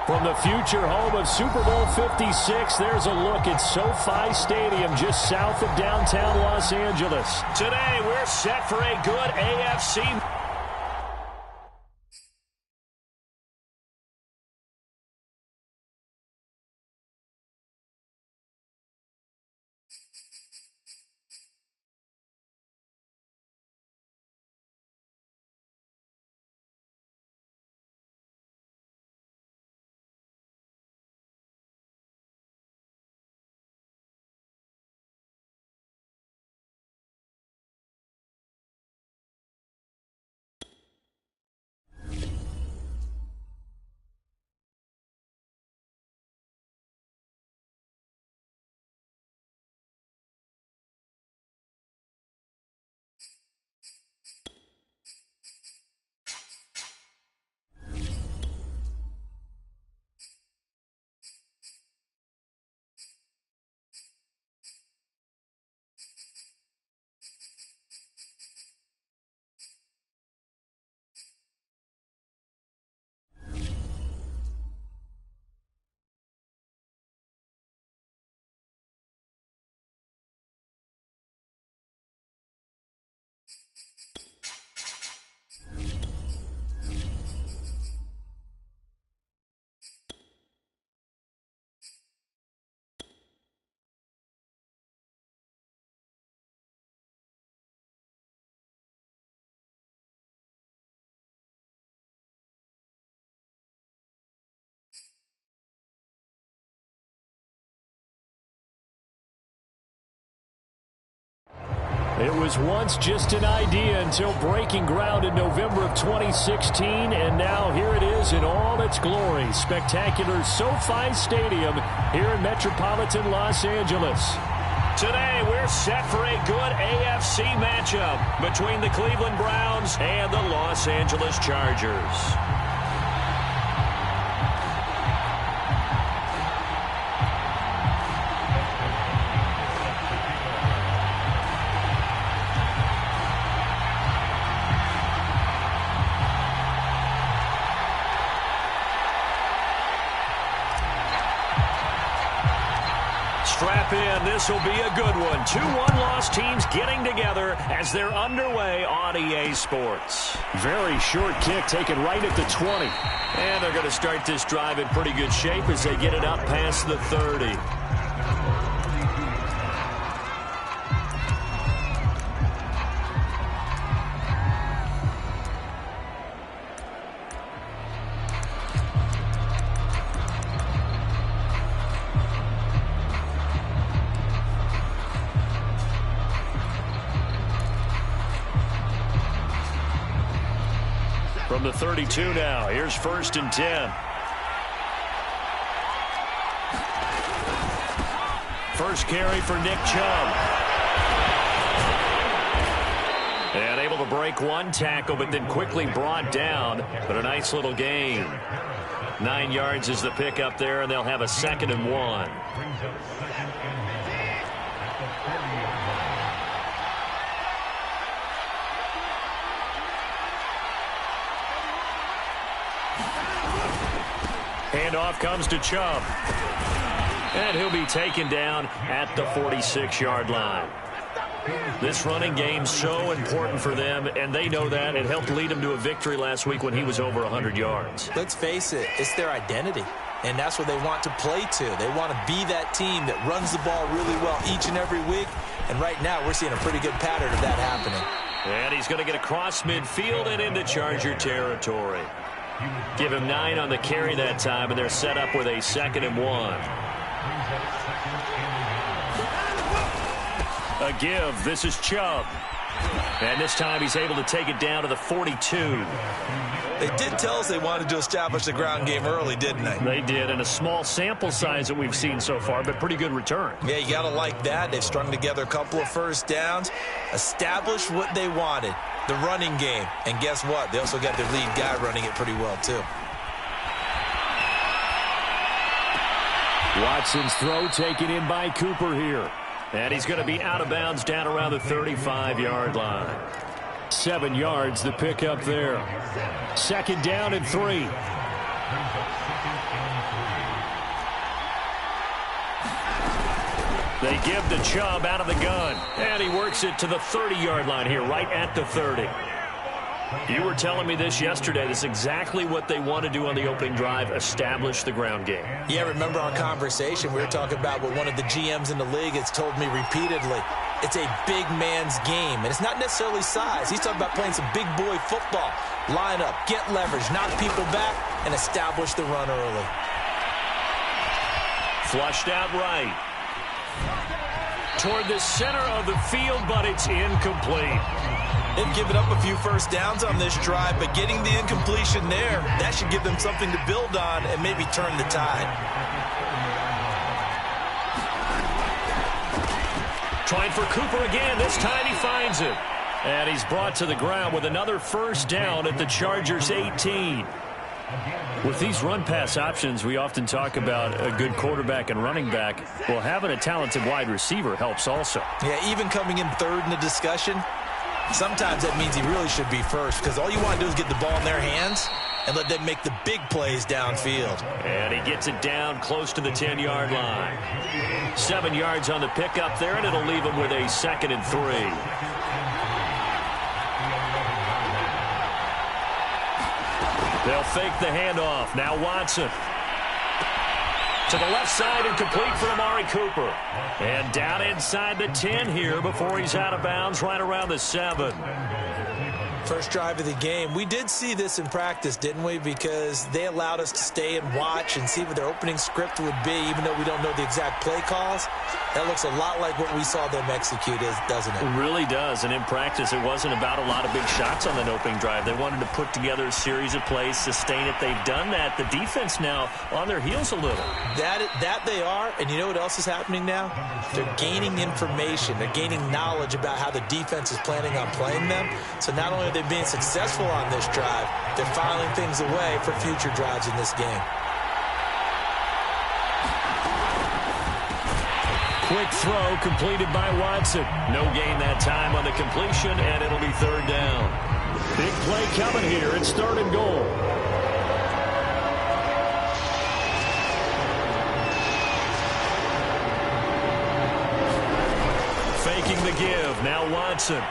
From the future home of Super Bowl 56, there's a look at SoFi Stadium just south of downtown Los Angeles. Today, we're set for a good AFC. It was once just an idea until breaking ground in November of 2016, and now here it is in all its glory. Spectacular SoFi Stadium here in metropolitan Los Angeles. Today, we're set for a good AFC matchup between the Cleveland Browns and the Los Angeles Chargers. Strap in. This will be a good one. 2 one-loss teams getting together as they're underway on EA Sports. Very short kick taken right at the 20. And they're going to start this drive in pretty good shape as they get it up past the 30. From the 32 now, here's 1st and 10. First carry for Nick Chubb. And able to break one tackle, but then quickly brought down. But a nice little gain. 9 yards is the pickup there, and they'll have a 2nd and 1. Handoff comes to Chubb. And he'll be taken down at the 46-yard line. This running game's so important for them, and they know that. It helped lead them to a victory last week when he was over 100 yards. Let's face it, it's their identity, and that's what they want to play to. They want to be that team that runs the ball really well each and every week, and right now we're seeing a pretty good pattern of that happening. And he's going to get across midfield and into Charger territory. Give him 9 on the carry that time, and they're set up with a 2nd and 1. A give. This is Chubb. And this time he's able to take it down to the 42. They did tell us they wanted to establish the ground game early, didn't they? They did, and a small sample size that we've seen so far, but pretty good return. Yeah, you got to like that. They've strung together a couple of first downs, established what they wanted, the running game. And guess what? They also got their lead guy running it pretty well, too. Watson's throw taken in by Cooper here. And he's going to be out of bounds down around the 35-yard line. 7 yards, the pickup there. 2nd down and 3. They give to Chubb out of the gun, and he works it to the 30-yard line here, right at the 30. You were telling me this yesterday. This is exactly what they want to do on the opening drive, establish the ground game. Yeah, remember our conversation? We were talking about what one of the GMs in the league has told me repeatedly. It's a big man's game, and it's not necessarily size. He's talking about playing some big boy football. Line up, get leverage, knock people back, and establish the run early. Flushed out right. Toward the center of the field, but it's incomplete. They've given up a few first downs on this drive, but getting the incompletion there, that should give them something to build on and maybe turn the tide. Trying for Cooper again. This time he finds it. And he's brought to the ground with another first down at the Chargers' 18. With these run-pass options, we often talk about a good quarterback and running back. Well, having a talented wide receiver helps also. Yeah, even coming in third in the discussion, sometimes that means he really should be first, because all you want to do is get the ball in their hands and let them make the big plays downfield. And he gets it down close to the 10-yard line. 7 yards on the pickup there, and it'll leave him with a 2nd and 3. They'll fake the handoff. Now Watson. To the left side and complete for Amari Cooper. And down inside the 10 here before he's out of bounds right around the 7. First drive of the game. We did see this in practice, didn't we? Because they allowed us to stay and watch and see what their opening script would be, even though we don't know the exact play calls. That looks a lot like what we saw them execute, doesn't it? It really does. And in practice, it wasn't about a lot of big shots on that opening drive. They wanted to put together a series of plays, sustain it. They've done that. The defense now on their heels a little. That they are. And you know what else is happening now? They're gaining information. They're gaining knowledge about how the defense is planning on playing them. So not only are they being successful on this drive, they're filing things away for future drives in this game. Quick throw completed by Watson. No gain that time on the completion, and it'll be 3rd down. Big play coming here. It's 3rd and goal. Faking the give. Now Watson.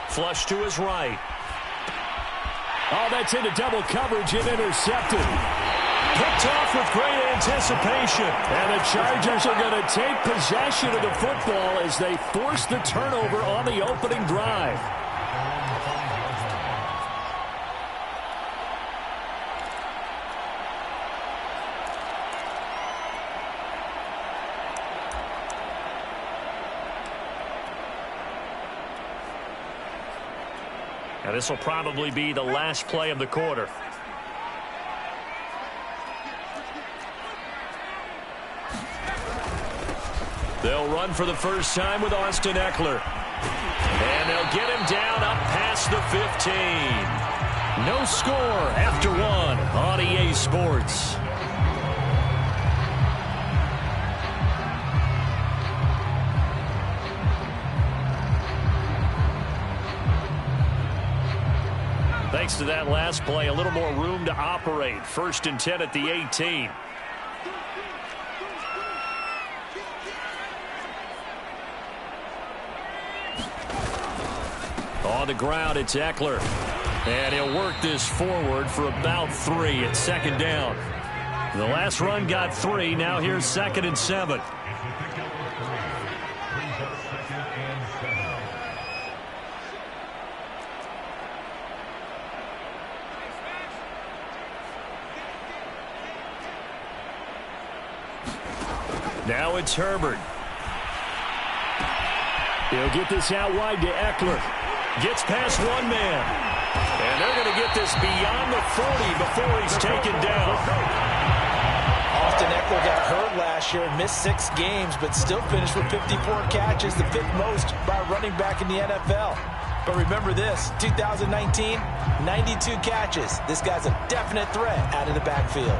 Flush to his right. Oh, that's into double coverage and intercepted. Picked off with great anticipation. And the Chargers are going to take possession of the football as they force the turnover on the opening drive. And this will probably be the last play of the quarter. They'll run for the first time with Austin Eckler. And they'll get him down up past the 15. No score after 1 on EA Sports. Thanks to that last play, a little more room to operate. 1st and 10 at the 18. On the ground, it's Eckler. And he'll work this forward for about 3 at 2nd down. The last run got 3. Now here's 2nd and 7. Now it's Herbert. He'll get this out wide to Eckler. Gets past one man. And they're going to get this beyond the 40 before he's taken down. Austin Eckler got hurt last year and missed 6 games, but still finished with 54 catches, the 5th most by a running back in the NFL. But remember this, 2019, 92 catches. This guy's a definite threat out of the backfield.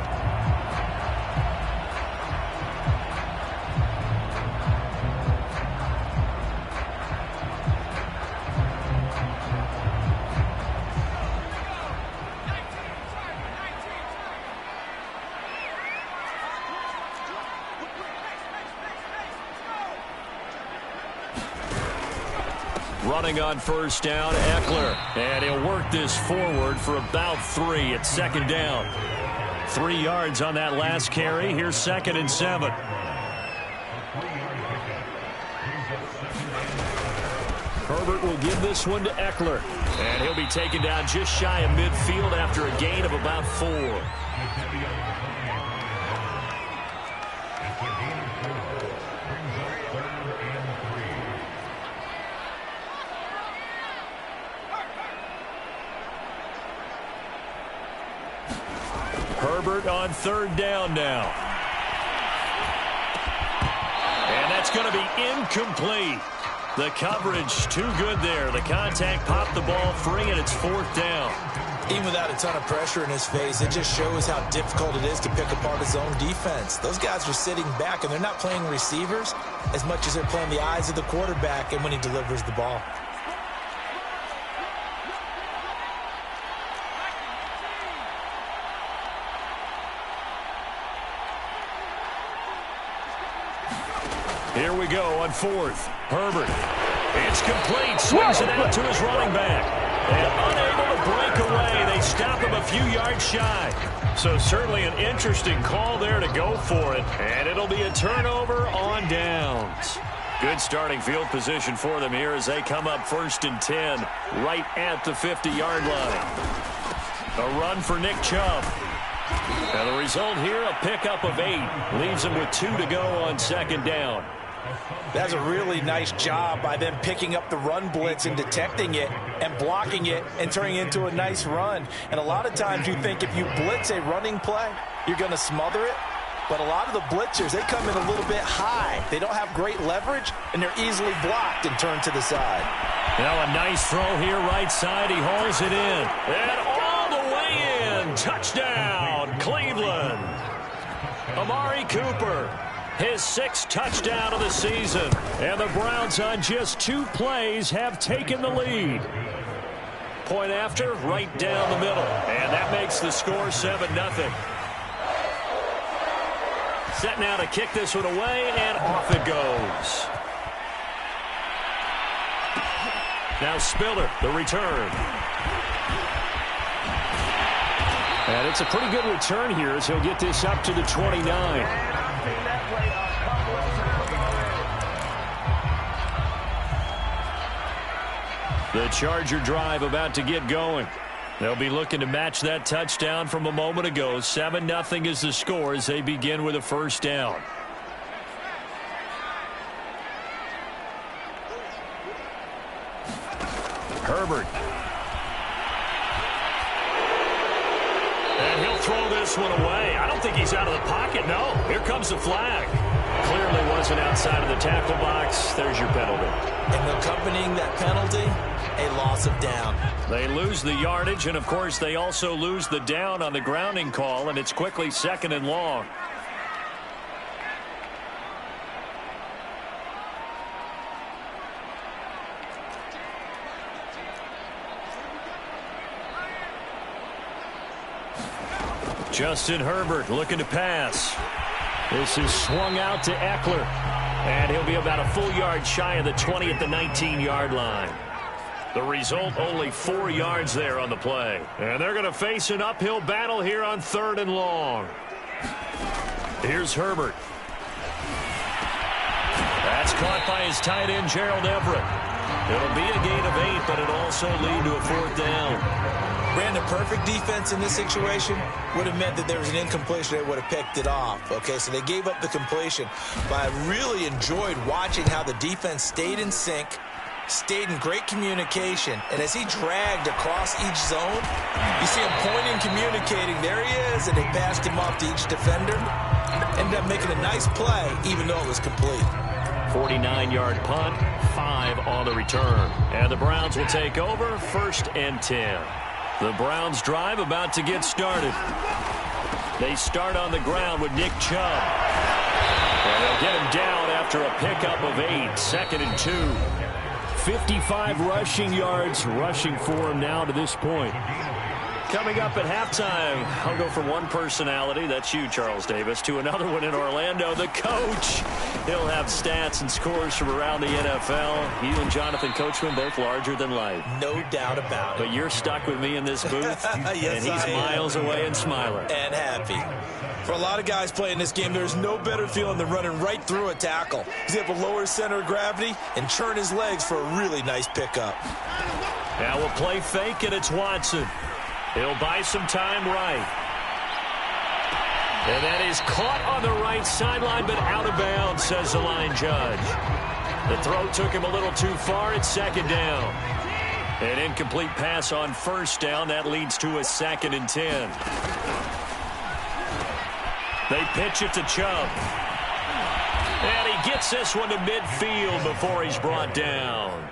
Running on first down, Eckler. And he'll work this forward for about 3 at second down. 3 yards on that last carry. Here's 2nd and 7. Herbert will give this one to Eckler. And he'll be taken down just shy of midfield after a gain of about 4. Herbert on 3rd down now. And that's going to be incomplete. The coverage too good there. The contact popped the ball free, and it's 4th down. Even without a ton of pressure in his face, it just shows how difficult it is to pick apart his own defense. Those guys are sitting back, and they're not playing receivers as much as they're playing the eyes of the quarterback and when he delivers the ball. Here we go on 4th. Herbert. It's complete. Swings it out to his running back. And unable to break away. They stop him a few yards shy. So certainly an interesting call there to go for it. And it'll be a turnover on downs. Good starting field position for them here as they come up 1st and 10 right at the 50-yard line. A run for Nick Chubb. And the result here, a pickup of 8. Leaves them with 2 to go on 2nd down. That's a really nice job by them picking up the run blitz and detecting it and blocking it and turning it into a nice run. And a lot of times you think if you blitz a running play, you're going to smother it. But a lot of the blitzers, they come in a little bit high. They don't have great leverage, and they're easily blocked and turned to the side. Now a nice throw here right side. He hauls it in. And all the way in. Touchdown, Cleveland. Amari Cooper. His 6th touchdown of the season. And the Browns on just 2 plays have taken the lead. Point after, right down the middle. And that makes the score 7-0. Set now to kick this one away, and off it goes. Now Spiller, the return. And it's a pretty good return here as he'll get this up to the 29. The Charger drive about to get going. They'll be looking to match that touchdown from a moment ago. 7-0 is the score as they begin with a 1st down. Herbert. And he'll throw this one away. I don't think he's out of the pocket, no. Here comes the flag. Clearly wasn't outside of the tackle box. There's your penalty. And accompanying that penalty, a loss of down. They lose the yardage, and of course they also lose the down on the grounding call, and it's quickly 2nd and long. Justin Herbert looking to pass. This is swung out to Eckler. And he'll be about a full yard shy of the 20 at the 19-yard line. The result, only 4 yards there on the play. And they're going to face an uphill battle here on 3rd and long. Here's Herbert. That's caught by his tight end, Gerald Everett. It'll be a gain of 8, but it'll also lead to a 4th down. Brandon, perfect defense in this situation would have meant that there was an incompletion. They would have picked it off. Okay, so they gave up the completion. But I really enjoyed watching how the defense stayed in sync, stayed in great communication. And as he dragged across each zone, you see him pointing, communicating. There he is, and they passed him off to each defender. Ended up making a nice play, even though it was complete. 49-yard punt, 5 on the return. And the Browns will take over 1st and 10. The Browns drive about to get started. They start on the ground with Nick Chubb. And they'll get him down after a pickup of 8, 2nd and 2. 55 rushing yards rushing for him now to this point. Coming up at halftime, I'll go from one personality, that's you, Charles Davis, to another one in Orlando, the coach. He'll have stats and scores from around the NFL. You and Jonathan Coachman both larger than life. No doubt about it. But you're stuck with me in this booth, yes, and he's miles away and smiling. And happy. For a lot of guys playing this game, there's no better feeling than running right through a tackle. He's able to lower his center of gravity and churn his legs for a really nice pickup. Now we'll play fake, and it's Watson. He'll buy some time right. And that is caught on the right sideline, but out of bounds, says the line judge. The throw took him a little too far. It's second down. An incomplete pass on first down. That leads to a 2nd and 10. They pitch it to Chubb. And he gets this one to midfield before he's brought down.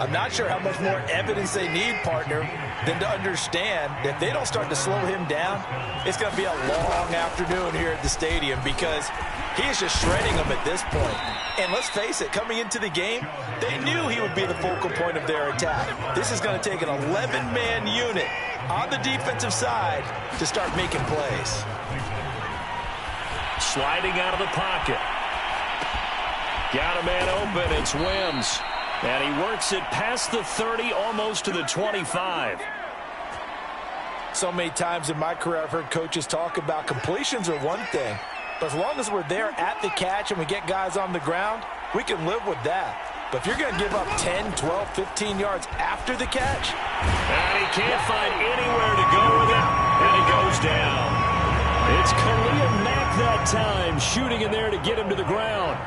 I'm not sure how much more evidence they need, partner, than to understand that if they don't start to slow him down, it's going to be a long afternoon here at the stadium because he is just shredding them at this point. And let's face it, coming into the game, they knew he would be the focal point of their attack. This is going to take an 11-man unit on the defensive side to start making plays. Sliding out of the pocket. Got a man open. It's Wims. And he works it past the 30, almost to the 25. So many times in my career, I've heard coaches talk about completions are one thing. But as long as we're there at the catch and we get guys on the ground, we can live with that. But if you're going to give up 10, 12, 15 yards after the catch. And he can't find anywhere to go with it. And he goes down. It's Khalil Mack that time, shooting in there to get him to the ground.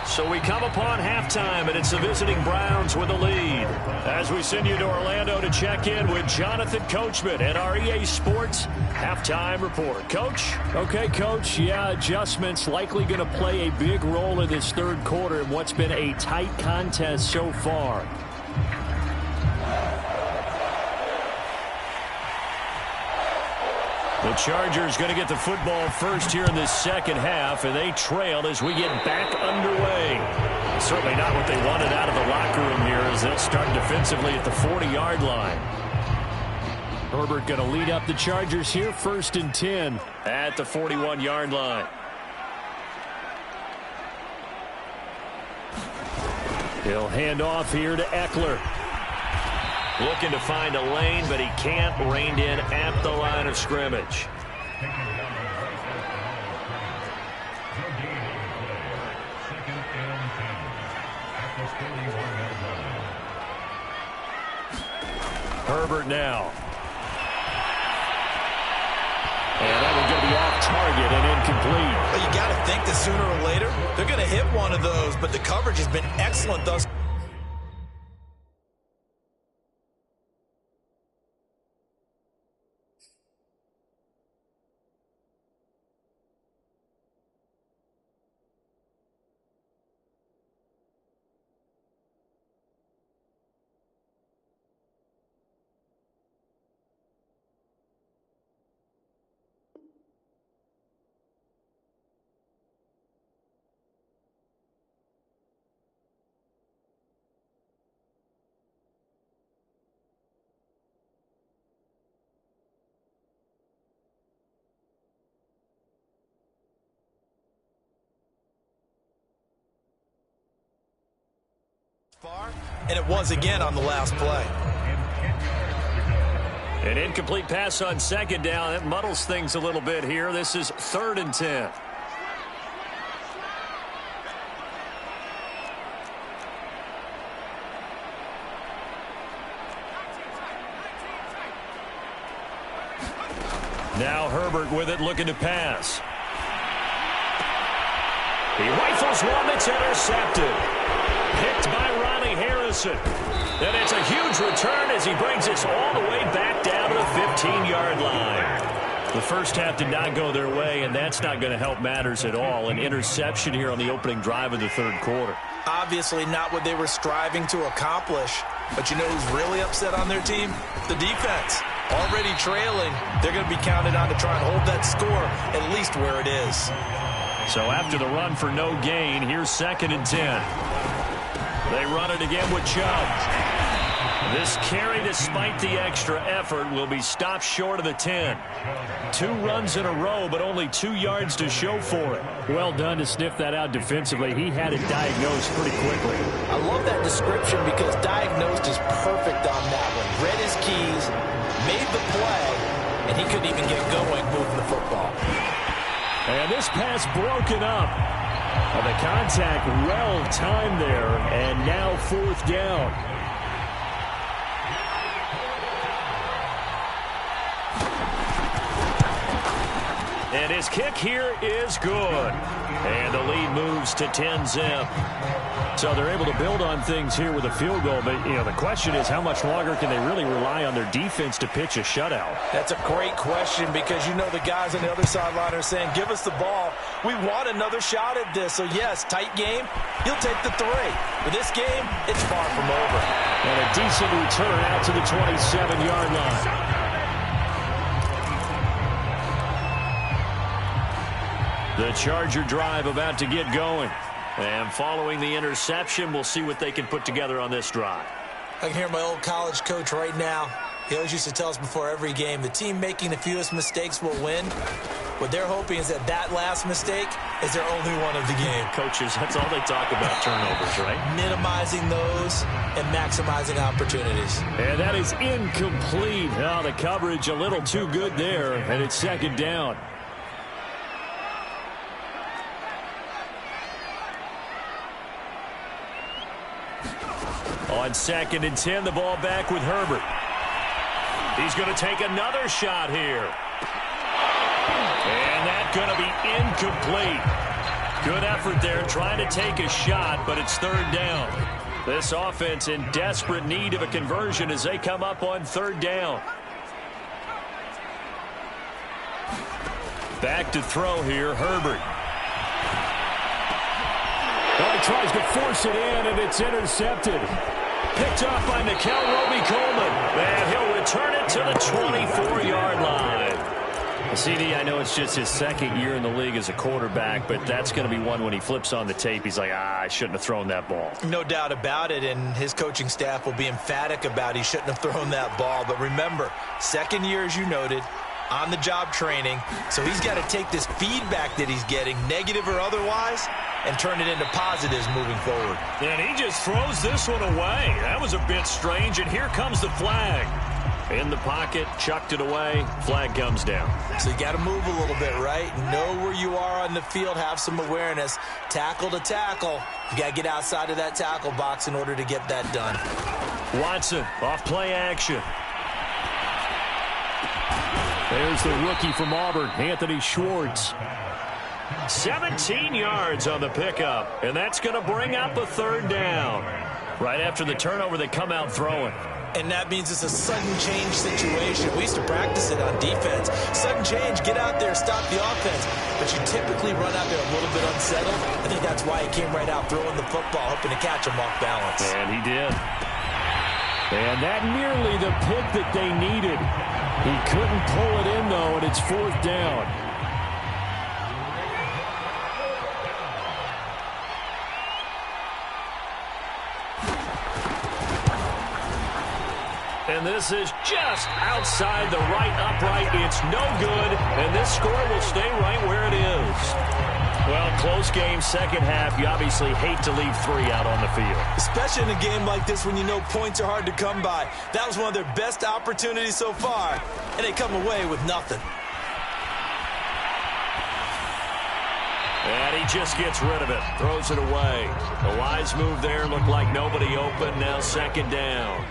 So we come upon halftime, and it's the visiting Browns with the lead. As we send you to Orlando to check in with Jonathan Coachman at our EA Sports Halftime Report. Coach? Okay, Coach. Yeah, adjustments likely going to play a big role in this third quarter in what's been a tight contest so far. The Chargers going to get the football first here in this second half, and they trail as we get back underway. Certainly not what they wanted out of the locker room here as they'll start defensively at the 40-yard line. Herbert going to lead up the Chargers here, 1st and 10 at the 41-yard line. He'll hand off here to Eckler. Looking to find a lane, but he can't. Reined in at the line of scrimmage. Herbert now. And that one's going to be off target and incomplete. Well, you got to think that sooner or later, they're going to hit one of those, but the coverage has been excellent thus far. And it was again on the last play. An incomplete pass on second down. That muddles things a little bit here. This is 3rd and 10. Now Herbert with it, looking to pass. He rifles one that's intercepted. Picked by Ronnie Harrison. And it's a huge return as he brings us all the way back down to the 15-yard line. The first half did not go their way, and that's not going to help matters at all. An interception here on the opening drive of the third quarter. Obviously not what they were striving to accomplish. But you know who's really upset on their team? The defense. Already trailing, they're going to be counted on to try and hold that score at least where it is. So after the run for no gain, here's 2nd and 10. They run it again with Chubb. This carry, despite the extra effort, will be stopped short of the 10. 2 runs in a row, but only 2 yards to show for it. Well done to sniff that out defensively. He had it diagnosed pretty quickly. I love that description because diagnosed is perfect on that one. Read his keys, made the play, and he couldn't even get going moving the football. And this pass broken up. And the contact well timed there, and now 4th down. And his kick here is good. And the lead moves to 10-zip. So they're able to build on things here with a field goal. But, you know, the question is how much longer can they really rely on their defense to pitch a shutout? That's a great question because, you know, the guys on the other sideline are saying, give us the ball. We want another shot at this. So, yes, tight game. He'll take the 3. But this game, it's far from over. And a decent return out to the 27-yard line. The Charger drive about to get going. And following the interception, we'll see what they can put together on this drive. I can hear my old college coach right now. He always used to tell us before every game, the team making the fewest mistakes will win. What they're hoping is that last mistake is their only one of the game. Coaches, that's all they talk about, turnovers, right? Minimizing those and maximizing opportunities. And that is incomplete. Oh, the coverage a little too good there, and it's 2nd down. On 2nd and 10, the ball back with Herbert. He's going to take another shot here. And that's going to be incomplete. Good effort there trying to take a shot, but it's 3rd down. This offense in desperate need of a conversion as they come up on 3rd down. Back to throw here, Herbert. Oh, he tries to force it in, and it's intercepted. Picked off by Nickel Roby-Coleman. And he'll return it to the 24-yard line. CD, I know it's just his 2nd year in the league as a quarterback, but that's going to be one when he flips on the tape, he's like, I shouldn't have thrown that ball. No doubt about it, and his coaching staff will be emphatic about he shouldn't have thrown that ball. But remember, 2nd year, as you noted, on-the-job training, so he's got to take this feedback that he's getting, negative or otherwise, and turn it into positives moving forward. And he just throws this one away. That was a bit strange, and here comes the flag. In the pocket, chucked it away, flag comes down. So you got to move a little bit, right? Know where you are on the field, have some awareness. Tackle to tackle. You got to get outside of that tackle box in order to get that done. Watson, off play action. There's the rookie from Auburn, Anthony Schwartz. 17 yards on the pickup, and that's going to bring up a 3rd down. Right after the turnover, they come out throwing. And that means it's a sudden change situation. We used to practice it on defense. Sudden change, get out there, stop the offense. But you typically run out there a little bit unsettled. I think that's why he came right out throwing the football, hoping to catch him off balance. And he did. And that nearly the pick that they needed. He couldn't pull it in, though, and it's 4th down. And this is just outside the right upright. It's no good, and this score will stay right where it is. Well, close game, 2nd half. You obviously hate to leave 3 out on the field. Especially in a game like this when you know points are hard to come by. That was one of their best opportunities so far, and they come away with nothing. And he just gets rid of it, throws it away. The wise move there, looked like nobody open. Now 2nd down.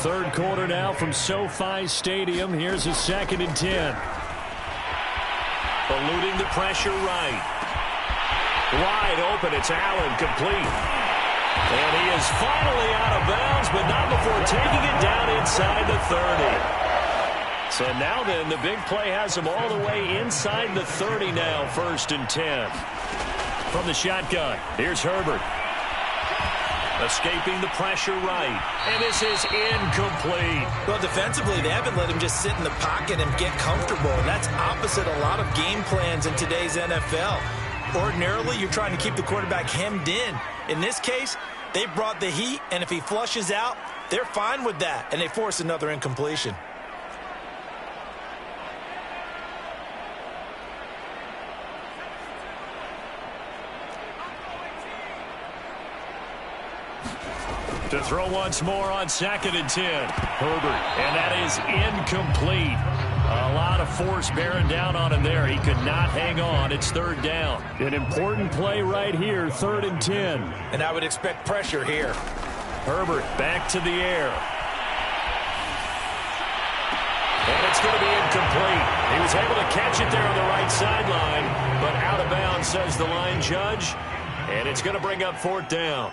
3rd quarter now from SoFi Stadium. Here's a 2nd and 10. Eluding the pressure right. Wide open, it's Allen, complete. And he is finally out of bounds, but not before taking it down inside the 30. So now then, the big play has him all the way inside the 30 now, 1st and 10. From the shotgun, here's Herbert. Escaping the pressure right. And this is incomplete. Well, defensively, they haven't let him just sit in the pocket and get comfortable. That's opposite a lot of game plans in today's NFL. Ordinarily, you're trying to keep the quarterback hemmed in. In this case, They brought the heat, and if he flushes out, they're fine with that, and they force another incompletion. To throw once more on 2nd and 10. Herbert, and that is incomplete. A lot of force bearing down on him there. He could not hang on. It's 3rd down. An important play right here, 3rd and 10. And I would expect pressure here. Herbert back to the air. And it's going to be incomplete. He was able to catch it there on the right sideline, but out of bounds, says the line judge. And it's going to bring up 4th down.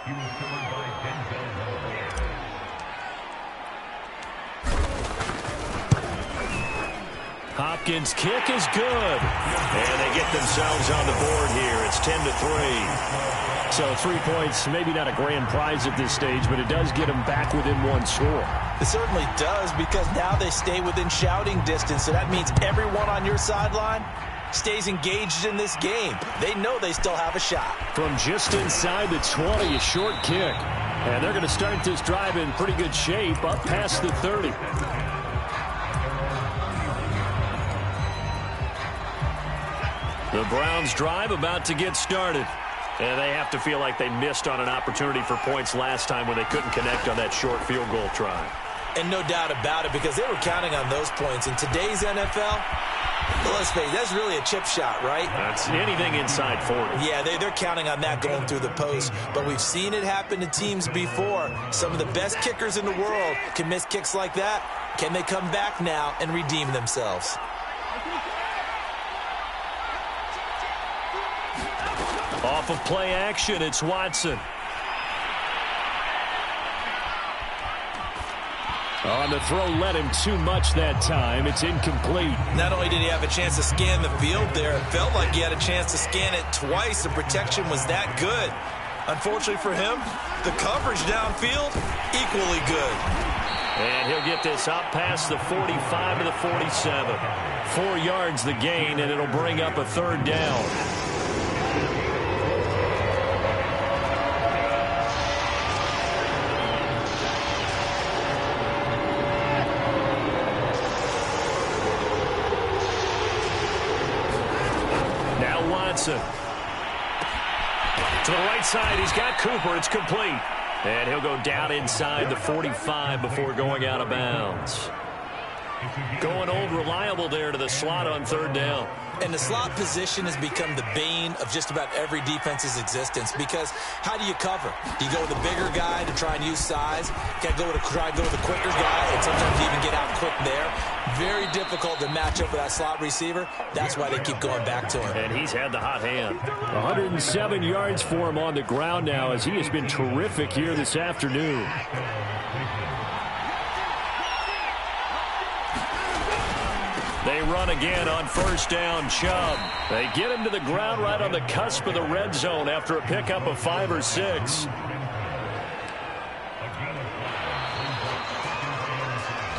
Hopkins' kick is good. And they get themselves on the board here. It's 10-3. So 3 points, maybe not a grand prize at this stage, but it does get them back within 1 score. It certainly does, because now they stay within shouting distance. So that means everyone on your sideline stays engaged in this game. They know they still have a shot. From just inside the 20, a short kick. And they're going to start this drive in pretty good shape up past the 30. The Browns drive about to get started. And they have to feel like they missed on an opportunity for points last time when they couldn't connect on that short field goal try. And no doubt about it, because they were counting on those points. In today's NFL, let's face it, that's really a chip shot, right? That's anything inside 40. Yeah, they're counting on that going through the post. But we've seen it happen to teams before. Some of the best kickers in the world can miss kicks like that. Can they come back now and redeem themselves? Off of play action, it's Watson. On the throw, led him too much that time. It's incomplete. Not only did he have a chance to scan the field there, it felt like he had a chance to scan it twice. The protection was that good. Unfortunately for him, the coverage downfield, equally good. And he'll get this up past the 45 to the 47. 4 yards the gain, and it'll bring up a 3rd down. To the right side, he's got Cooper. It's complete. And he'll go down inside the 45 before going out of bounds. Going old reliable there to the slot on 3rd down. And the slot position has become the bane of just about every defense's existence, because how do you cover? Do you go with the bigger guy to try and use size? You got to try and go with the quicker guy, and sometimes you even get out quick there. Very difficult to match up with that slot receiver. That's why they keep going back to him. And he's had the hot hand. 107 yards for him on the ground now, as he has been terrific here this afternoon. They run again on 1st down. Chubb. They get him to the ground right on the cusp of the red zone after a pickup of 5 or 6.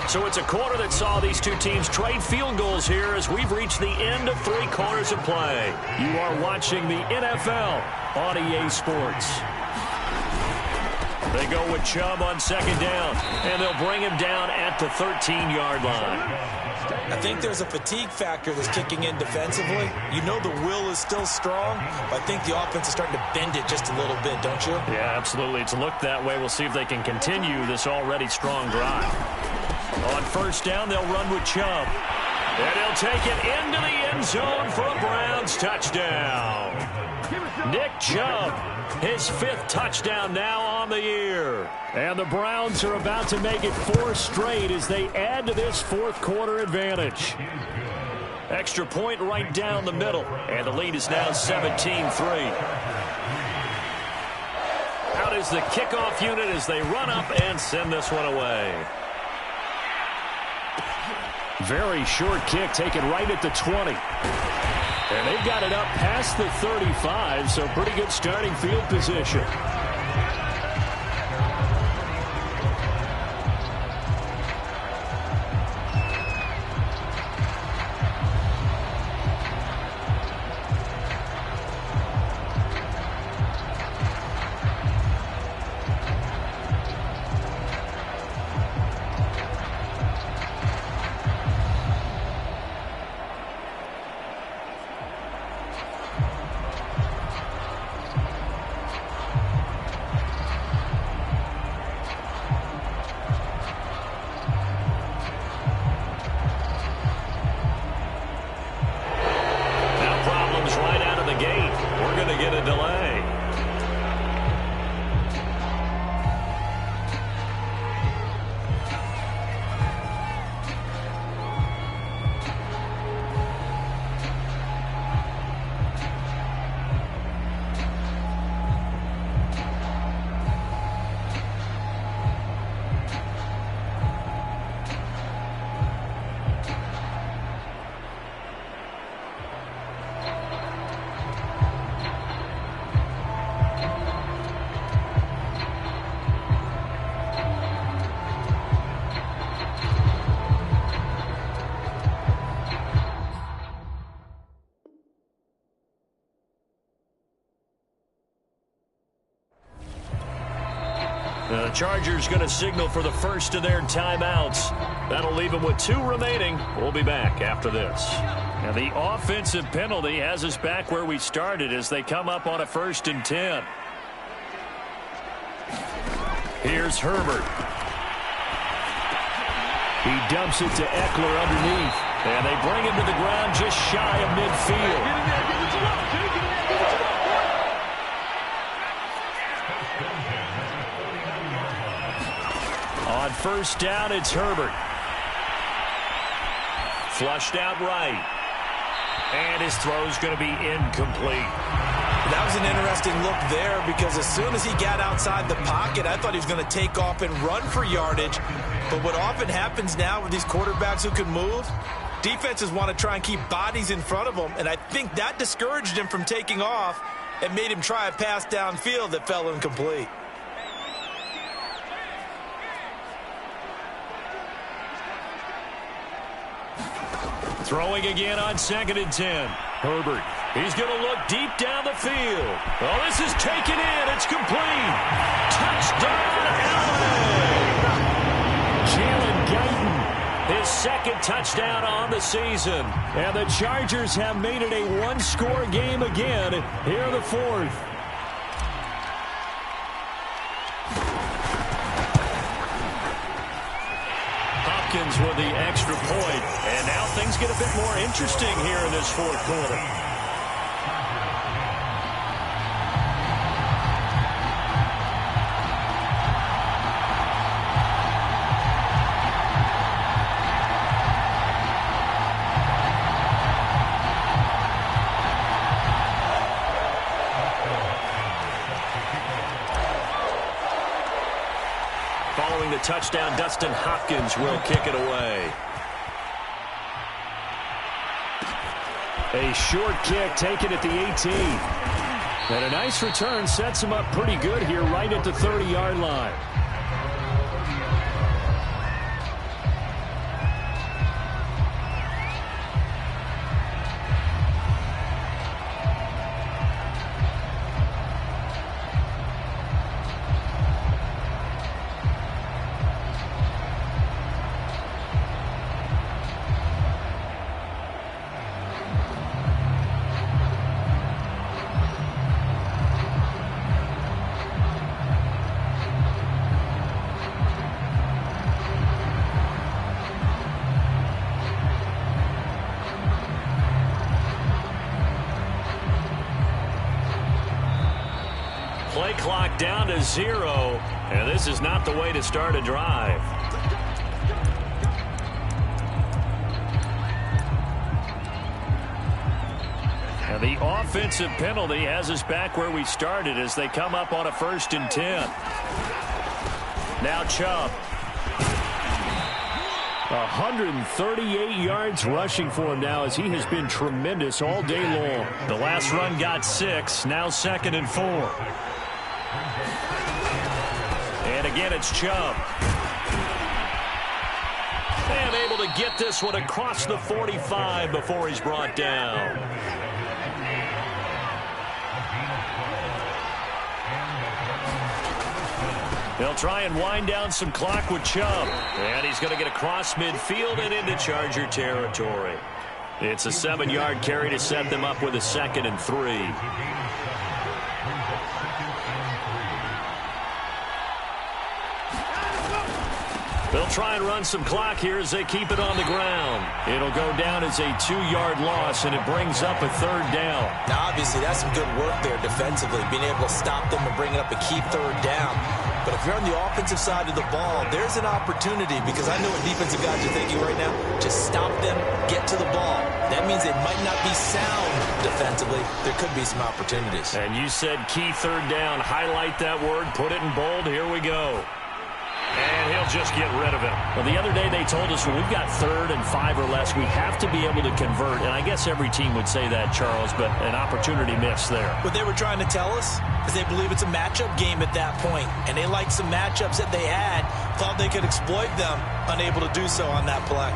So it's a quarter that saw these two teams trade field goals here as we've reached the end of 3 quarters of play. You are watching the NFL on EA Sports. They go with Chubb on 2nd down, and they'll bring him down at the 13-yard line. I think there's a fatigue factor that's kicking in defensively. You know the will is still strong, but I think the offense is starting to bend it just a little bit, don't you? Yeah, absolutely. It's looked that way. We'll see if they can continue this already strong drive. On 1st down, they'll run with Chubb. And he'll take it into the end zone for a Browns touchdown. Nick Chubb, his 5th touchdown now on the year. And the Browns are about to make it 4 straight as they add to this 4th quarter advantage. Extra point right down the middle, and the lead is now 17-3. Out is the kickoff unit as they run up and send this one away. Very short kick taken right at the 20. And they've got it up past the 35, so pretty good starting field position. The Chargers going to signal for the first of their timeouts. That'll leave them with 2 remaining. We'll be back after this. And the offensive penalty has us back where we started as they come up on a 1st and 10. Here's Herbert. He dumps it to Eckler underneath. And they bring him to the ground just shy of midfield. On 1st down, it's Herbert. Flushed out right. And his throw's going to be incomplete. That was an interesting look there because as soon as he got outside the pocket, I thought he was going to take off and run for yardage. But what often happens now with these quarterbacks who can move, defenses want to try and keep bodies in front of them, and I think that discouraged him from taking off and made him try a pass downfield that fell incomplete. Throwing again on 2nd and 10. Herbert. He's going to look deep down the field. Oh, this is taken in. It's complete. Touchdown, LA! Jalen Guyton, his 2nd touchdown on the season. And the Chargers have made it a 1-score game again here in the 4th. Hopkins with the extra point. And now things get a bit more interesting here in this 4th quarter. Following the touchdown, Dustin Hopkins will kick it away. A short kick taken at the 18. And a nice return sets him up pretty good here right at the 30-yard line. Play clock down to 0, and this is not the way to start a drive. And the offensive penalty has us back where we started as they come up on a 1st and 10. Now Chubb. 138 yards rushing for him now as he has been tremendous all day long. The last run got 6, now 2nd and 4. And again, it's Chubb. And able to get this one across the 45 before he's brought down. They'll try and wind down some clock with Chubb. And he's going to get across midfield and into Charger territory. It's a 7-yard carry to set them up with a 2nd and 3. They'll try and run some clock here as they keep it on the ground. It'll go down as a 2-yard loss, and it brings up a 3rd down. Now, obviously, that's some good work there defensively, being able to stop them and bring it up a key 3rd down. But if you're on the offensive side of the ball, there's an opportunity because I know what defensive guys are thinking right now. Just stop them, get to the ball. That means they might not be sound defensively. There could be some opportunities. And you said key 3rd down. Highlight that word. Put it in bold. Here we go. And he'll just get rid of it. Well, the other day they told us when we've got 3rd and 5 or less, we have to be able to convert. And I guess every team would say that, Charles, but an opportunity missed there. What they were trying to tell us is they believe it's a matchup game at that point. And they liked some matchups that they had, thought they could exploit them, unable to do so on that play.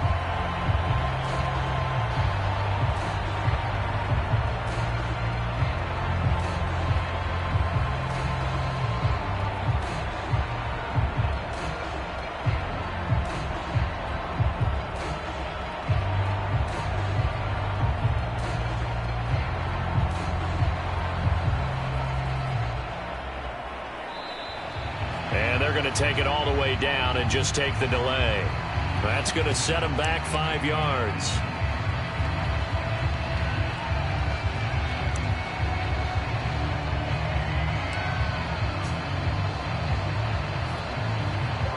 And they're going to take it all the way down and just take the delay. That's going to set him back 5 yards.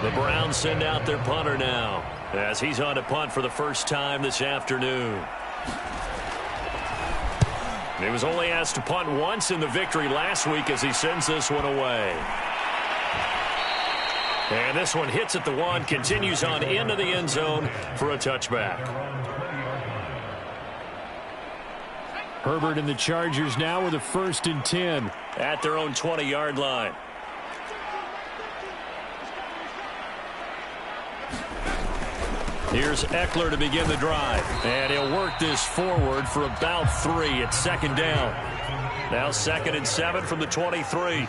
The Browns send out their punter now as he's on to punt for the first time this afternoon. He was only asked to punt once in the victory last week as he sends this one away. And this one hits at the 1, continues on into the end zone for a touchback. Herbert and the Chargers now with a 1st and 10 at their own 20-yard line. Here's Eckler to begin the drive. And he'll work this forward for about 3. It's 2nd down. Now 2nd and 7 from the 23.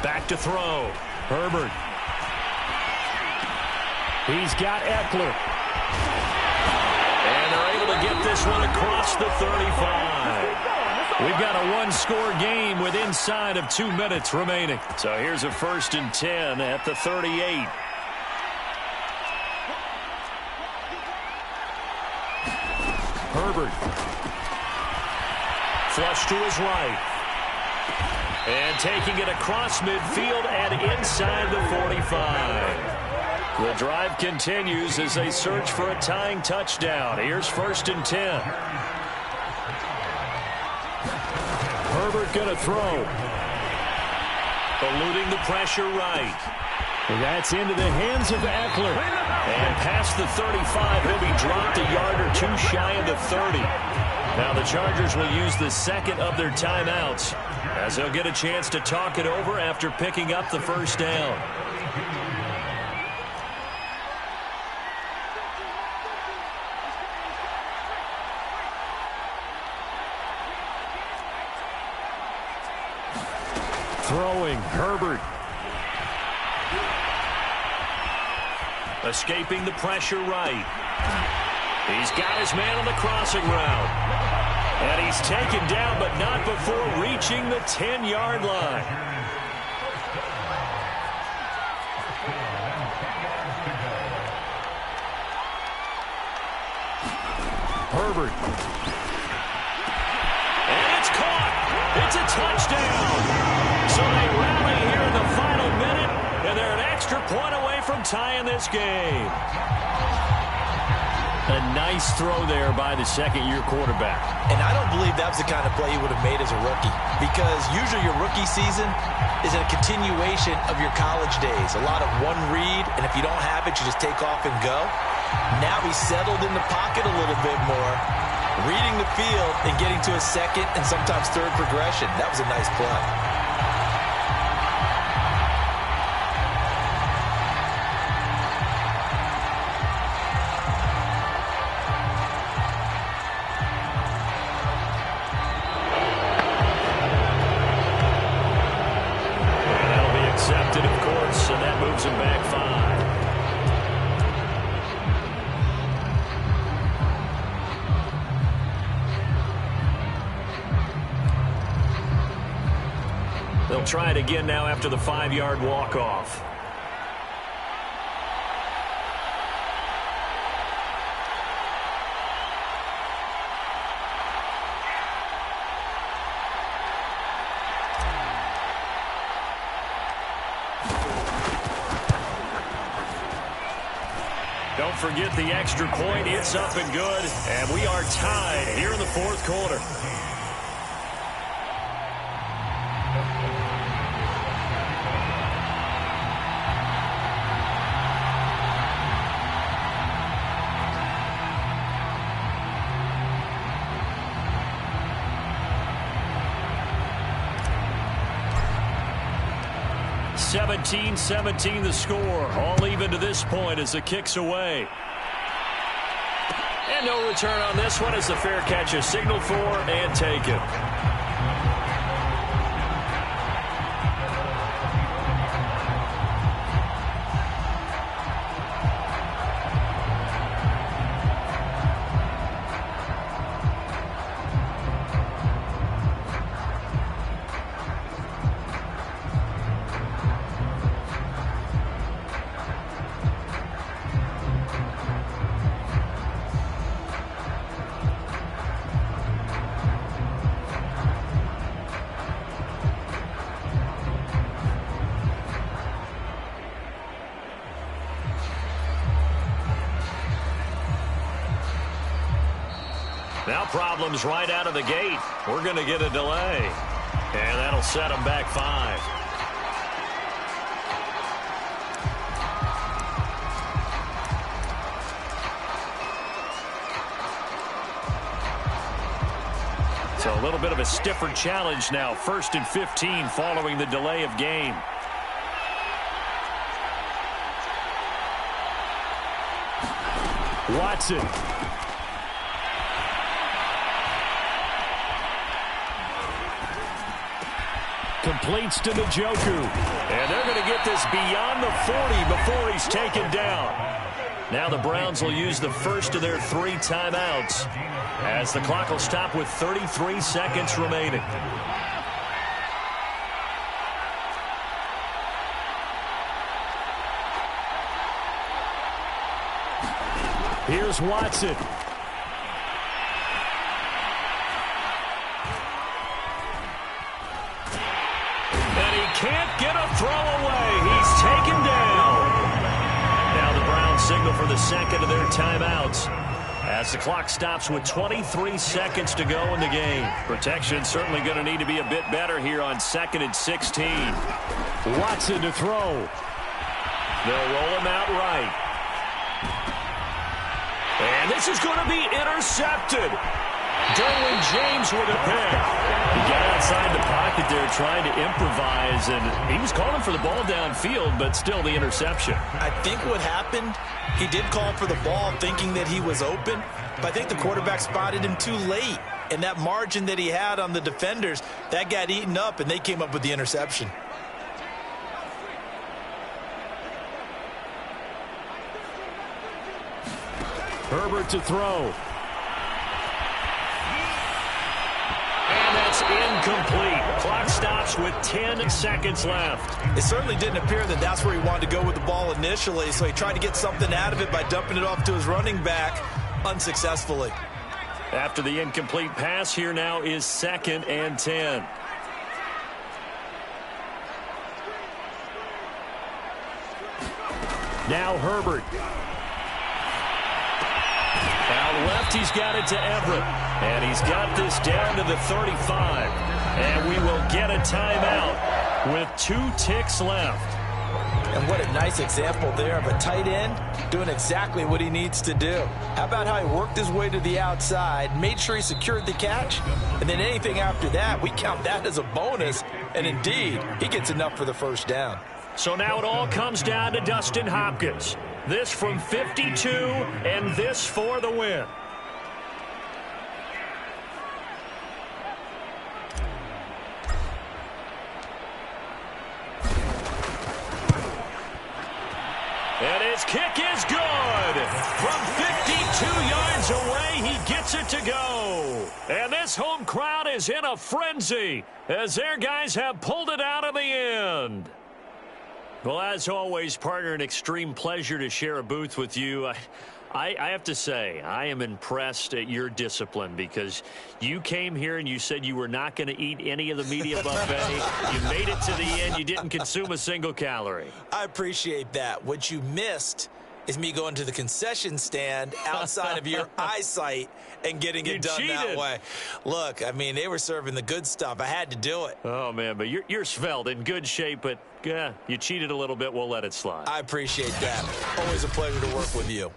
Back to throw. Herbert. He's got Eckler. And they're able to get this one across the 35. We've got a 1-score game with inside of 2 minutes remaining. So here's a 1st and 10 at the 38. Herbert. Flush to his right. And taking it across midfield and inside the 45. The drive continues as they search for a tying touchdown. Here's 1st and 10. Herbert going to throw. Eluding the pressure right. That's into the hands of Eckler. And past the 35, he'll be dropped a yard or 2 shy of the 30. Now the Chargers will use the 2nd of their timeouts as they'll get a chance to talk it over after picking up the 1st down. Throwing, Herbert. Escaping the pressure right. He's got his man on the crossing route. And he's taken down, but not before reaching the 10-yard line. Herbert. And it's caught. It's a touchdown. So they rally here in the final minute, and they're an extra point away from tying this game. A nice throw there by the 2nd-year quarterback. And I don't believe that was the kind of play he would have made as a rookie, because usually your rookie season is a continuation of your college days. A lot of one read, and if you don't have it, you just take off and go. Now he's settled in the pocket a little bit more, reading the field and getting to a 2nd and sometimes 3rd progression. That was a nice play. They'll try it again now after the 5-yard walk-off. Don't forget the extra point. It's up and good. And we are tied here in the 4th quarter. (17-17) the score. All even to this point as the kick's away. And no return on this one as the fair catch is signaled for and taken. Now problems right out of the gate. We're going to get a delay. And that'll set them back 5. So a little bit of a stiffer challenge now. 1st and 15 following the delay of game. Watson. Completes to Njoku. And they're going to get this beyond the 40 before he's taken down. Now the Browns will use the first of their 3 timeouts as the clock will stop with 33 seconds remaining. Here's Watson. And he can't get a throw away. He's taken down. Now the Browns signal for the second of their timeouts as the clock stops with 23 seconds to go in the game. Protection certainly going to need to be a bit better here on 2nd and 16. Watson to throw. They'll roll him out right. And this is going to be intercepted. Derwin James with a pick. He got outside the pocket there trying to improvise, and he was calling for the ball downfield, but still the interception. I think what happened, he did call for the ball thinking that he was open, but I think the quarterback spotted him too late. And that margin that he had on the defenders, that got eaten up, and they came up with the interception. Herbert to throw. And that's incomplete. Clock stops with 10 seconds left. It certainly didn't appear that that's where he wanted to go with the ball initially, so he tried to get something out of it by dumping it off to his running back unsuccessfully. After the incomplete pass, here now is 2nd and 10. Now Herbert. Out left, he's got it to Everett. And he's got this down to the 35. And we will get a timeout with 2 ticks left. And what a nice example there of a tight end doing exactly what he needs to do. How about how he worked his way to the outside, made sure he secured the catch, and then anything after that, we count that as a bonus. And indeed, he gets enough for the first down. So now it all comes down to Dustin Hopkins. This from 52, and this for the win. And his kick is good. From 52 yards away, he gets it to go. And this home crowd is in a frenzy as their guys have pulled it out of the end. Well, as always, partner, an extreme pleasure to share a booth with you. I have to say, I am impressed at your discipline because you came here and you said you were not going to eat any of the media buffet. You made it to the end. You didn't consume a single calorie. I appreciate that. What you missed is me going to the concession stand outside of your eyesight and getting it done that way. Look, I mean, they were serving the good stuff. I had to do it. Oh, man, but you're svelte, in good shape, but you cheated a little bit. We'll let it slide. I appreciate that. Always a pleasure to work with you.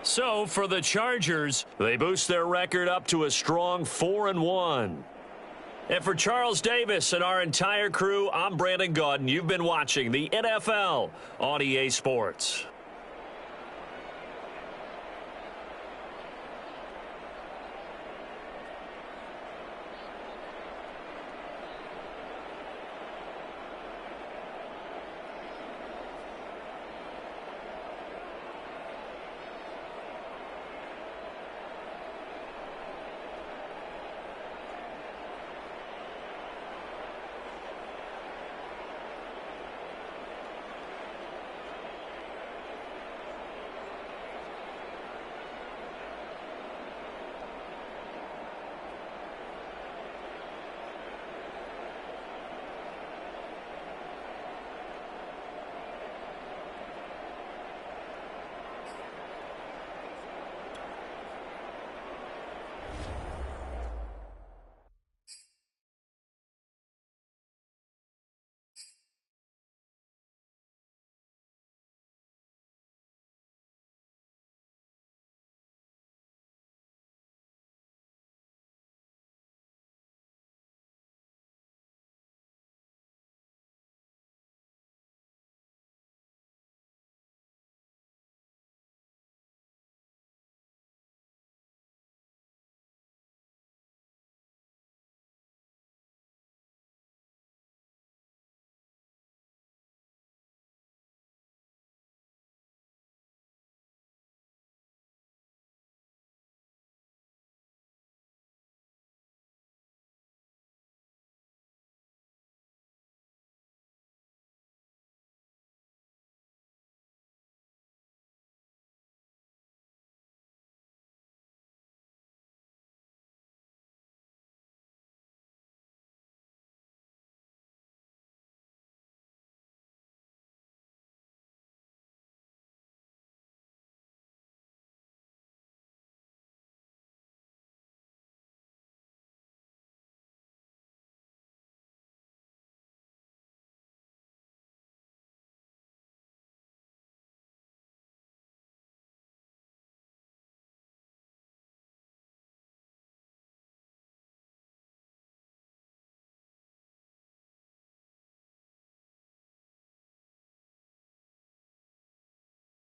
So, for the Chargers, they boost their record up to a strong 4-1. And for Charles Davis and our entire crew, I'm Brandon Gaudin. You've been watching the NFL on EA Sports.